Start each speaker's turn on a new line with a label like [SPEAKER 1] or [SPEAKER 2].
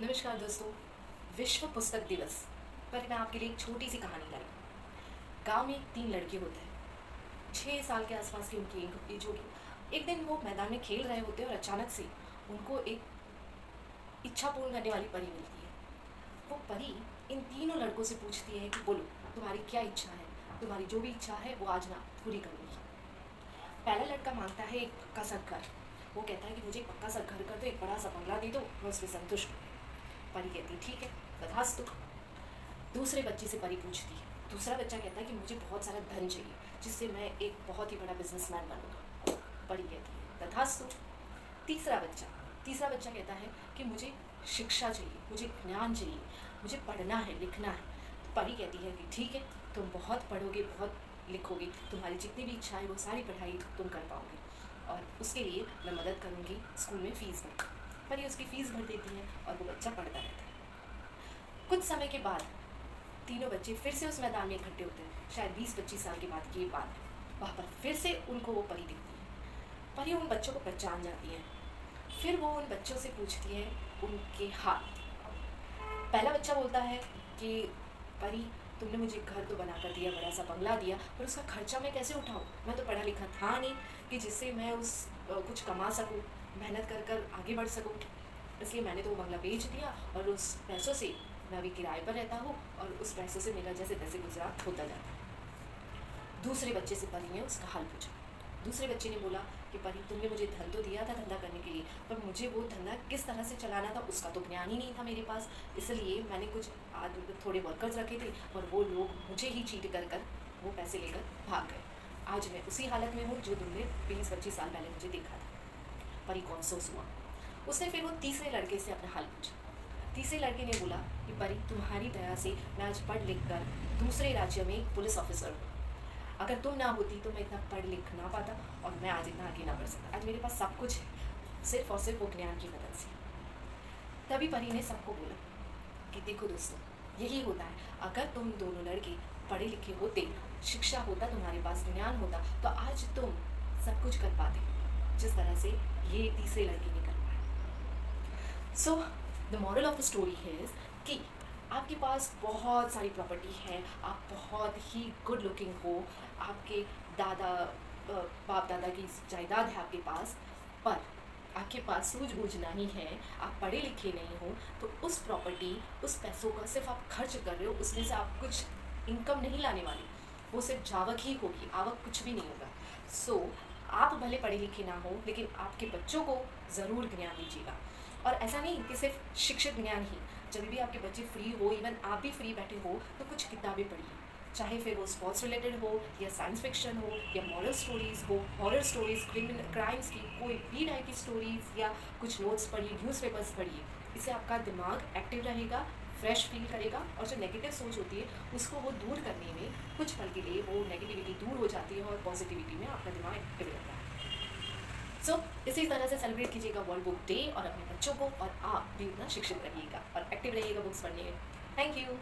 [SPEAKER 1] नमस्कार दोस्तों। विश्व पुस्तक दिवस पर मैं आपके लिए एक छोटी सी कहानी लाई। गांव में 3 लड़के होते हैं, 6 साल के आसपास की उनकी एज होगी। एक दिन वो मैदान में खेल रहे होते हैं और अचानक से उनको एक इच्छा पूर्ण करने वाली परी मिलती है। वो परी इन तीनों लड़कों से पूछती है कि बोलो, तुम्हारी क्या इच्छा है? तुम्हारी जो भी इच्छा है वो आज ना पूरी करूँगी। पहला लड़का मांगता है एक पक्का सा घर। वो कहता है कि मुझे एक पक्का सा घर कर दो, एक बड़ा सा बंगला दे दो, मैं उस पर संतुष्ट हूँ। परी कहती है ठीक है, तथास्तु। दूसरे बच्चे से परी पूछती है। दूसरा बच्चा कहता है कि मुझे बहुत सारा धन चाहिए, जिससे मैं एक बहुत ही बड़ा बिजनेसमैन बनूंगा। परी कहती है तथास्तु। तीसरा बच्चा तीसरा बच्चा कहता है कि मुझे शिक्षा चाहिए, मुझे ज्ञान चाहिए, मुझे पढ़ना है, लिखना है। तो परी कहती है कि ठीक है, तुम बहुत पढ़ोगे, बहुत लिखोगे, तुम्हारी जितनी भी इच्छा है वो सारी पढ़ाई तुम कर पाओगे, और उसके लिए मैं मदद करूँगी स्कूल में फ़ीस भर। परी उसकी फ़ीस भर देती है और वो बच्चा पढ़ता रहता है। कुछ समय के बाद तीनों बच्चे फिर से उस मैदान में इकट्ठे होते हैं। शायद 20-25 साल के बाद की ये बात है। वहाँ पर फिर से उनको वो परी दिखती है। परी उन बच्चों को पहचान जाती है। फिर वो उन बच्चों से पूछती है उनके हाल। पहला बच्चा बोलता है कि परी, तुमने मुझे घर तो बना कर दिया, बड़ा सा बंगला दिया, पर उसका खर्चा मैं कैसे उठाऊँ? मैं तो पढ़ा लिखा था नहीं कि जिससे मैं कुछ कमा सकूँ, मेहनत कर कर आगे बढ़ सकूँ। इसलिए मैंने तो वो बंगला बेच दिया और उस पैसों से मैं अभी किराए पर रहता हूँ, और उस पैसों से मेरा जैसे तैसे गुजरात होता जाता है। दूसरे बच्चे से परी ने उसका हाल पूछा। दूसरे बच्चे ने बोला कि परी, तुमने मुझे धन तो दिया था धंधा करने के लिए, पर मुझे वो धंधा किस तरह से चलाना था उसका तो ज्ञान ही नहीं था मेरे पास। इसलिए मैंने कुछ थोड़े वर्कर्स रखे थे और वो लोग मुझे ही चीट कर कर वो पैसे लेकर भाग गए। आज मैं उसी हालत में हूँ जो तुमने 20-25 साल पहले मुझे देखा था। परी को अफसोस हुआ। उसने फिर वो तीसरे लड़के से अपना हाल पूछा। तीसरे लड़के ने बोला कि परी, तुम्हारी दया से मैं आज पढ़ लिख कर दूसरे राज्य में एक पुलिस ऑफिसर हूँ। अगर तुम ना होती तो मैं इतना पढ़ लिख ना पाता और मैं आज इतना आगे ना बढ़ सकता। आज मेरे पास सब कुछ है, सिर्फ और सिर्फ वो ज्ञान की मदद से। तभी परी ने सबको बोला कि देखो दोस्तों, यही होता है। अगर तुम दोनों लड़के पढ़े लिखे होते, शिक्षा होता, तुम्हारे पास ज्ञान होता, तो आज तुम सब कुछ कर पाते जिस तरह से ये तीसरे लड़के ने कर पाया। So the moral of the story है कि आपके पास बहुत सारी प्रॉपर्टी है, आप बहुत ही गुड लुकिंग हो, आपके दादा बाप दादा की जायदाद है आपके पास, पर आपके पास सूझबूझ नहीं है, आप पढ़े लिखे नहीं हो, तो उस प्रॉपर्टी, उस पैसों का सिर्फ आप खर्च कर रहे हो, उसमें से आप कुछ इनकम नहीं लाने वाले, वो सिर्फ जावक ही होगी, आवक कुछ भी नहीं होगा। सो आप भले पढ़े लिखे ना हो, लेकिन आपके बच्चों को ज़रूर ज्ञान दीजिएगा। और ऐसा नहीं कि सिर्फ शिक्षित ज्ञान ही। जब भी आपके बच्चे फ्री हो, इवन आप भी फ्री बैठे हो, तो कुछ किताबें पढ़िए, चाहे फिर वो स्पोर्ट्स रिलेटेड हो, या साइंस फिक्शन हो, या मॉरल स्टोरीज़ हो, हॉरर स्टोरीज़, क्रिमिनल क्राइम्स की कोई भी टाइप की स्टोरीज़, या कुछ नोट्स पढ़िए, न्यूज़पेपर्स पढ़िए। इससे आपका दिमाग एक्टिव रहेगा, फ्रेश फील करेगा, और जो नेगेटिव सोच होती है उसको वो दूर करने में कुछ पल के लिए वो नेगेटिविटी दूर हो जाती है और पॉजिटिविटी में आपका दिमाग एक्टिव रहता है। सो इसी तरह से सेलिब्रेट कीजिएगा वर्ल्ड बुक डे और अपने बच्चों को, और आप भी उतना शिक्षित रहिएगा और एक्टिव रहिएगा बुक्स पढ़ने में। Thank you.